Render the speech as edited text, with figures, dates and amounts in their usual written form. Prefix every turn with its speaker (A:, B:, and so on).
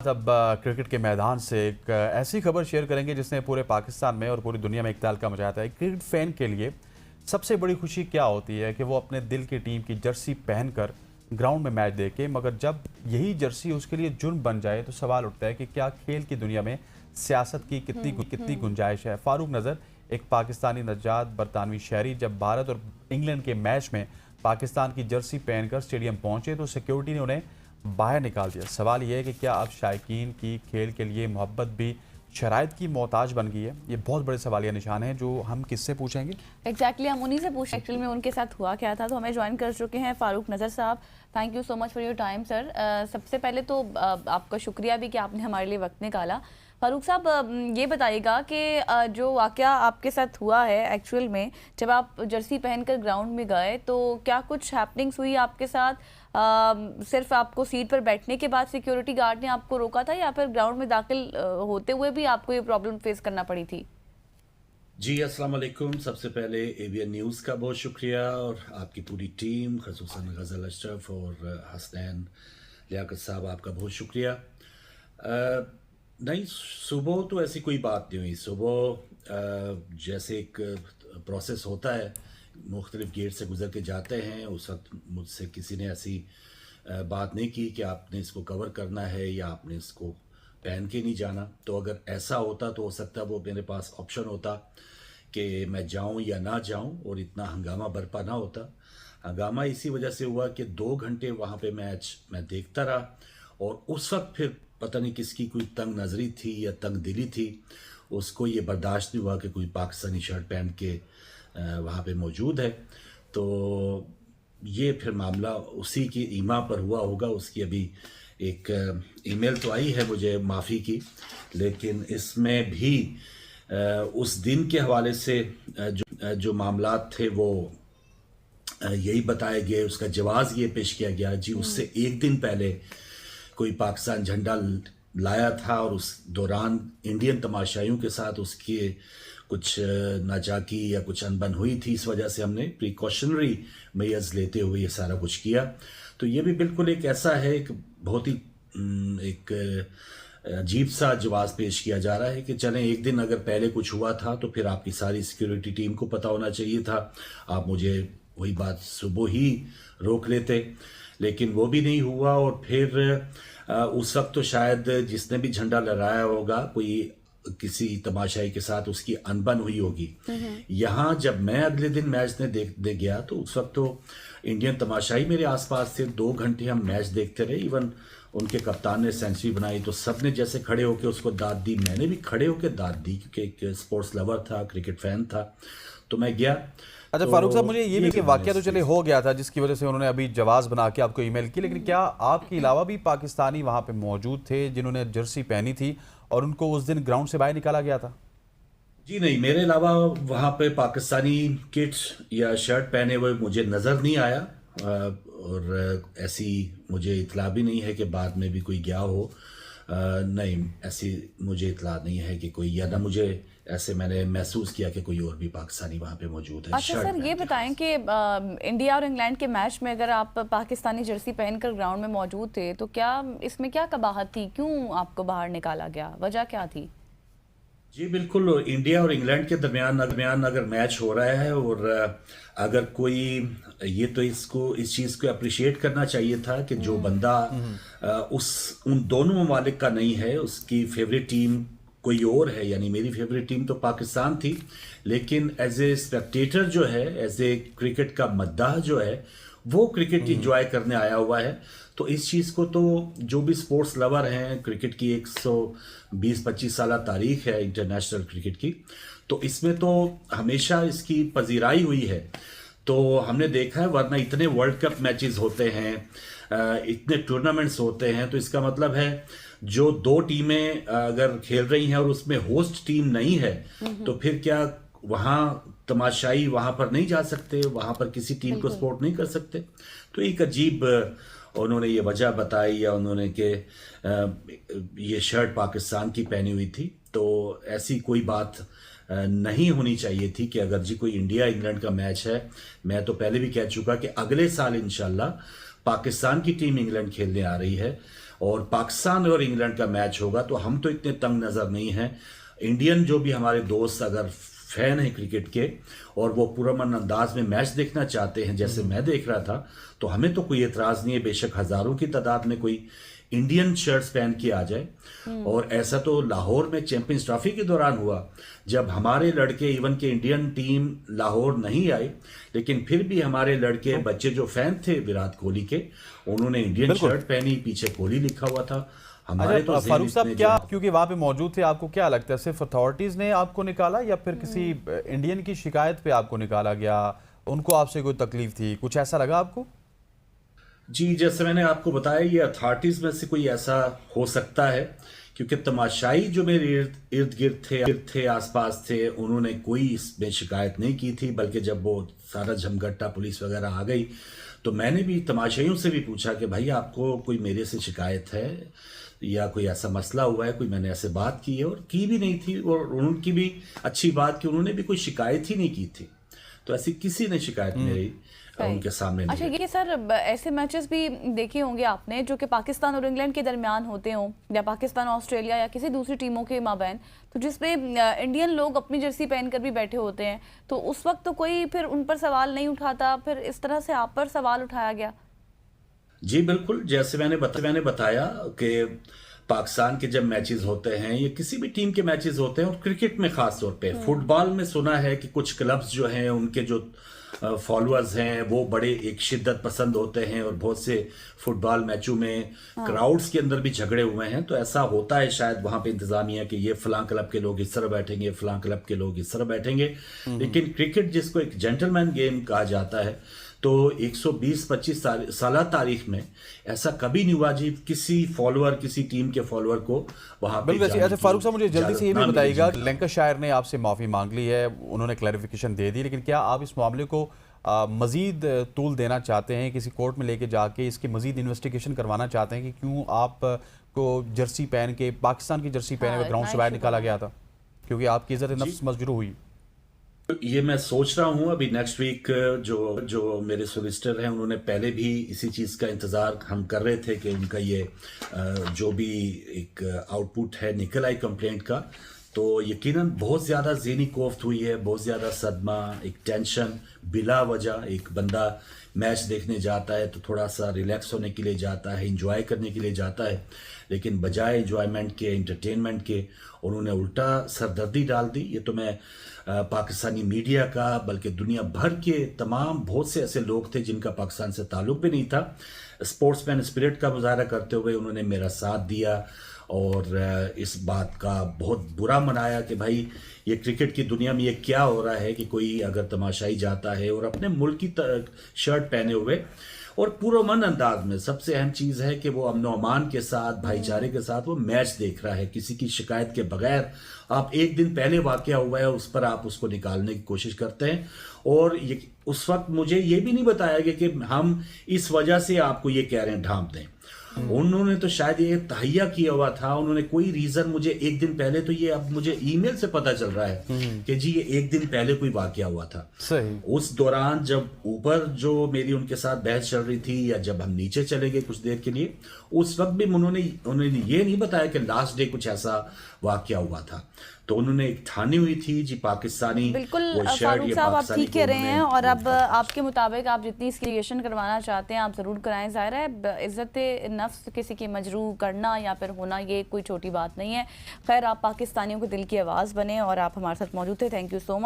A: अब क्रिकेट के मैदान से एक ऐसी खबर शेयर करेंगे जिसने पूरे पाकिस्तान में और पूरी दुनिया में एक तहलका मचाया था। क्रिकेट फैन के लिए सबसे बड़ी खुशी क्या होती है कि वो अपने दिल की टीम की जर्सी पहनकर ग्राउंड में मैच देखे, मगर जब यही जर्सी उसके लिए जुर्म बन जाए तो सवाल उठता है कि क्या खेल की दुनिया में सियासत की कितनी गुंजाइश है। फारूक नज़र एक पाकिस्तानी नजात बरतानवी शहरी जब भारत और इंग्लैंड के मैच में पाकिस्तान की जर्सी पहनकर स्टेडियम पहुंचे तो सिक्योरिटी ने उन्हें बाहर निकाल दिया। सवाल यह है कि क्या अब शायकीन की खेल के लिए मोहब्बत भी शराइत की मोहताज बन गई है? ये बहुत बड़े सवालिया निशान हैं जो हम किससे पूछेंगे।
B: एग्जैक्टली हम उन्हीं से पूछें एक्चुअल में उनके साथ हुआ क्या था। तो हमें ज्वाइन कर चुके हैं फारूक नज़र साहब। Thank you so much for your time sir. सबसे पहले तो आपका शुक्रिया भी कि आपने हमारे लिए वक्त निकाला। फारूक साहब ये बताइएगा कि जो वाक़या आपके साथ हुआ है एक्चुअल में, जब आप जर्सी पहनकर ग्राउंड में गए तो क्या कुछ हैपनिंग्स हुई आपके साथ? सिर्फ आपको सीट पर बैठने के बाद सिक्योरिटी गार्ड ने आपको रोका था या फिर ग्राउंड में दाखिल होते हुए भी आपको ये प्रॉब्लम फेस करना पड़ी थी?
C: जी अस्सलाम वालेकुम। सबसे पहले एबीएन न्यूज़ का बहुत शुक्रिया और आपकी पूरी टीम, ख़ुसूसन गज़ल अशरफ और हसनैन लियाकत साहब, आपका बहुत शुक्रिया। नहीं, सुबह तो ऐसी कोई बात नहीं हुई। सुबह जैसे एक प्रोसेस होता है, मुख्तलिफ गेट से गुजर के जाते हैं, उस वक्त मुझसे किसी ने ऐसी बात नहीं की कि आपने इसको कवर करना है या आपने इसको पहन के नहीं जाना। तो अगर ऐसा होता तो हो सकता है वो मेरे पास ऑप्शन होता कि मैं जाऊं या ना जाऊं और इतना हंगामा बरपा ना होता। हंगामा इसी वजह से हुआ कि 2 घंटे वहाँ पे मैच मैं देखता रहा और उस वक्त फिर पता नहीं किसकी कोई तंग नज़री थी या तंग दिली थी, उसको ये बर्दाश्त नहीं हुआ कि कोई पाकिस्तानी शर्ट पहन के वहाँ पे मौजूद है। तो ये फिर मामला उसी की ईमा पर हुआ होगा। उसकी अभी एक ईमेल तो आई है मुझे माफ़ी की, लेकिन इसमें भी उस दिन के हवाले से जो मामलात थे वो यही बताए गए, उसका जवाब ये पेश किया गया जी उससे एक दिन पहले कोई पाकिस्तान झंडा लाया था और उस दौरान इंडियन तमाशाइयों के साथ उसके कुछ नाजाकी या कुछ अनबन हुई थी, इस वजह से हमने प्रिकॉशनरी मेजर्स लेते हुए ये सारा कुछ किया। तो ये भी बिल्कुल एक ऐसा है, एक बहुत ही एक अजीब सा जवाब पेश किया जा रहा है कि चलें एक दिन अगर पहले कुछ हुआ था तो फिर आपकी सारी सिक्योरिटी टीम को पता होना चाहिए था, आप मुझे वही बात सुबह ही रोक लेते, लेकिन वो भी नहीं हुआ। और फिर उस वक्त तो शायद जिसने भी झंडा लहराया होगा कोई किसी तमाशाई के साथ उसकी अनबन हुई होगी। यहाँ जब मैं अगले दिन मैच दे गया तो उस वक्त तो इंडियन तमाशाई मेरे आसपास थे। 2 घंटे हम मैच देखते रहे। इवन उनके कप्तान ने सेंचुरी बनाई तो सब ने जैसे खड़े होकर उसको दाद दी, मैंने भी खड़े होकर दाद दी क्योंकि एक स्पोर्ट्स लवर था, क्रिकेट फैन था, तो मैं गया।
A: अच्छा
C: तो
A: फारूक साहब, मुझे ये भी कि वाकया तो चले हो गया था जिसकी वजह से उन्होंने अभी जवाब बना के आपको ईमेल की, लेकिन क्या आपके अलावा भी पाकिस्तानी वहाँ पे मौजूद थे जिन्होंने जर्सी पहनी थी और उनको उस दिन ग्राउंड से बाहर निकाला गया था?
C: जी नहीं, मेरे अलावा वहाँ पे पाकिस्तानी किट्स या शर्ट पहने हुए मुझे नज़र नहीं आया और ऐसी मुझे इतला भी नहीं है कि बाद में भी कोई गया हो। नहीं, ऐसी मुझे इतला नहीं है कि कोई, या ना मुझे ऐसे मैंने महसूस किया कि कोई और भी पाकिस्तानी वहाँ पे मौजूद है।
B: अच्छा सर, ये बताएं कि इंडिया और इंग्लैंड के मैच में अगर आप पाकिस्तानी जर्सी पहनकर ग्राउंड में मौजूद थे तो क्या इसमें क्या कबाहत थी, क्यों आपको बाहर निकाला गया, वजह क्या थी?
C: जी बिल्कुल, इंडिया और इंग्लैंड के दरमियान अगर मैच हो रहा है और अगर कोई, ये तो इसको इस चीज़ को अप्रिशिएट करना चाहिए था कि जो बंदा उन दोनों ममालिक का नहीं है, उसकी फेवरेट टीम कोई और है, यानी मेरी फेवरेट टीम तो पाकिस्तान थी, लेकिन एज ए स्पेक्टेटर जो है, एज ए क्रिकेट का मद्दाह जो है, वो क्रिकेट इंजॉय करने आया हुआ है। तो इस चीज़ को तो जो भी स्पोर्ट्स लवर हैं, क्रिकेट की 120-25 साल तारीख है इंटरनेशनल क्रिकेट की, तो इसमें तो हमेशा इसकी पजीराई हुई है। तो हमने देखा है, वरना इतने वर्ल्ड कप मैचेस होते हैं, इतने टूर्नामेंट्स होते हैं, तो इसका मतलब है जो 2 टीमें अगर खेल रही हैं और उसमें होस्ट टीम नहीं है तो फिर क्या वहाँ तमाशाई वहाँ पर नहीं जा सकते, वहाँ पर किसी टीम को सपोर्ट नहीं कर सकते? तो एक अजीब उन्होंने ये वजह बताई, या उन्होंने कि ये शर्ट पाकिस्तान की पहनी हुई थी। तो ऐसी कोई बात नहीं होनी चाहिए थी कि अगर जी कोई इंडिया इंग्लैंड का मैच है, मैं तो पहले भी कह चुका कि अगले साल इंशाल्लाह पाकिस्तान की टीम इंग्लैंड खेलने आ रही है और पाकिस्तान और इंग्लैंड का मैच होगा तो हम तो इतने तंग नज़र नहीं हैं। इंडियन जो भी हमारे दोस्त अगर फैन है क्रिकेट के और वो पुरअमन अंदाज में मैच देखना चाहते हैं जैसे मैं देख रहा था, तो हमें तो कोई एतराज़ नहीं है। बेशक हज़ारों की तादाद में कोई इंडियन शर्ट्स पहन के आ जाए। और ऐसा तो लाहौर में चैंपियंस ट्रॉफी के दौरान हुआ, जब हमारे लड़के इवन के इंडियन टीम लाहौर नहीं आई, लेकिन फिर भी हमारे लड़के बच्चे जो फैन थे विराट कोहली के, उन्होंने इंडियन शर्ट पहनी, पीछे कोहली लिखा हुआ था। हमारे तो
A: फारूक साहब, क्या क्योंकि वहां पे मौजूद थे, आपको क्या लगता है सिर्फ अथॉरिटीज ने आपको निकाला या फिर किसी इंडियन की शिकायत पे आपको निकाला गया? उनको आपसे कोई तकलीफ थी, कुछ ऐसा लगा आपको?
C: जी, जैसे मैंने आपको बताया, ये अथॉरिटीज़ में से कोई ऐसा हो सकता है, क्योंकि तमाशाई जो मेरे इर्द गिर्द थे आसपास थे, उन्होंने कोई इसमें शिकायत नहीं की थी। बल्कि जब वो सारा झमघट्टा पुलिस वगैरह आ गई तो मैंने भी तमाशाइयों से भी पूछा कि भाई आपको कोई मेरे से शिकायत है या कोई ऐसा मसला हुआ है, कोई मैंने ऐसे बात की है, और की भी नहीं थी। और उनकी भी अच्छी बात कि उन्होंने भी कोई शिकायत ही नहीं की थी। तो ऐसी किसी ने शिकायत मेरी उनके सामने नहीं।
B: अच्छा, ये सर ऐसे मैचेस भी देखे होंगे आपने जो कि पाकिस्तान और इंग्लैंड के दरमियान होते हों, या पाकिस्तान ऑस्ट्रेलिया या किसी दूसरी टीमों के माबैन, तो जिसमें इंडियन लोग अपनी जर्सी पहन कर भी बैठे होते हैं, तो उस वक्त तो कोई फिर उन पर सवाल नहीं उठाता, फिर इस तरह से आप पर सवाल उठाया गया?
C: जी बिल्कुल, जैसे मैंने बताया कि पाकिस्तान के जब मैचेस होते हैं या किसी भी टीम के मैचेस होते हैं, और क्रिकेट में खास तौर पे, फुटबॉल में सुना है कि कुछ क्लब्स जो हैं उनके जो फॉलोअर्स हैं वो बड़े एक शिद्दत पसंद होते हैं, और बहुत से फुटबॉल मैचों में क्राउड्स के अंदर भी झगड़े हुए हैं। तो ऐसा होता है शायद वहाँ पे इंतजामिया कि ये फलां क्लब के लोग इस तरह बैठेंगे, फलां क्लब के लोग इस तरह बैठेंगे। लेकिन क्रिकेट जिसको एक जेंटलमैन गेम कहा जाता है, तो 120-25 साल तारीख में ऐसा कभी नहीं हुआ जी किसी फॉलोअर, किसी टीम के फॉलोअर को वहां पे
A: बिल्कुल। अच्छा फारूक साहब, मुझे जल्दी से ये भी बताइएगा, लैंकाशायर ने आपसे माफ़ी मांग ली है, उन्होंने क्लैरिफिकेशन दे दी, लेकिन क्या आप इस मामले को मज़ीद तूल देना चाहते हैं, किसी कोर्ट में लेके जाके इसकी मज़ीद इन्वेस्टिगेशन करवाना चाहते हैं कि क्यों आप को जर्सी पहन के, पाकिस्तान की जर्सी पहन के ग्राउंड से बाहर निकाला गया था, क्योंकि आपकी इज़्ज़त नफ्स मजरूह हुई?
C: ये मैं सोच रहा हूँ अभी नेक्स्ट वीक जो मेरे सोलिसिटर हैं उन्होंने पहले भी इसी चीज़ का इंतज़ार हम कर रहे थे कि उनका ये जो भी एक आउटपुट है निकल आई कंप्लेंट का। तो यकीनन बहुत ज़्यादा ज़हनी कोफ्त हुई है, बहुत ज़्यादा सदमा, एक टेंशन, बिला वजह एक बंदा मैच देखने जाता है तो थोड़ा सा रिलैक्स होने के लिए जाता है, इंजॉय करने के लिए जाता है, लेकिन बजाय इंजॉयमेंट के, एंटरटेनमेंट के, उन्होंने उल्टा सरदर्दी डाल दी। ये तो मैं पाकिस्तानी मीडिया का बल्कि दुनिया भर के तमाम बहुत से ऐसे लोग थे जिनका पाकिस्तान से ताल्लुक़ भी नहीं था, स्पोर्ट्समैन स्पिरिट का मुजाहरा करते हुए उन्होंने मेरा साथ दिया और इस बात का बहुत बुरा मनाया कि भाई ये क्रिकेट की दुनिया में ये क्या हो रहा है कि कोई अगर तमाशाई जाता है और अपने मुल्क की शर्ट पहने हुए और पुरअमन अंदाज में, सबसे अहम चीज़ है कि वो अमन अमान के साथ, भाईचारे के साथ वो मैच देख रहा है, किसी की शिकायत के बगैर। आप एक दिन पहले वाक़या हुआ है उस पर आप उसको निकालने की कोशिश करते हैं, और ये उस वक्त मुझे ये भी नहीं बताया गया कि हम इस वजह से आपको ये कह रहे हैं ढांप दें। उन्होंने तो शायद ये तहैया किया हुआ था, उन्होंने कोई रीजन मुझे एक दिन पहले, तो ये अब मुझे ईमेल से पता चल रहा है कि जी ये एक दिन पहले कोई वाकया हुआ था।
A: सही।
C: उस दौरान जब ऊपर जो मेरी उनके साथ बहस चल रही थी या जब हम नीचे चले गए कुछ देर के लिए, उस वक्त भी उन्होंने ये नहीं बताया कि लास्ट डे कुछ ऐसा वाकया हुआ था। तो उन्होंने एक ठानी हुई थी जी पाकिस्तानी।
B: बिल्कुल फारूक साहब, आप ठीक कह रहे हैं, और अब आपके मुताबिक आप जितनी इसकी करवाना चाहते हैं आप ज़रूर कराएं। ज़ाहिर है इज़्ज़त नफ्स किसी की मजरूह करना या फिर होना ये कोई छोटी बात नहीं है। खैर, आप पाकिस्तानियों के दिल की आवाज़ बने और आप हमारे साथ मौजूद थे। Thank you so much.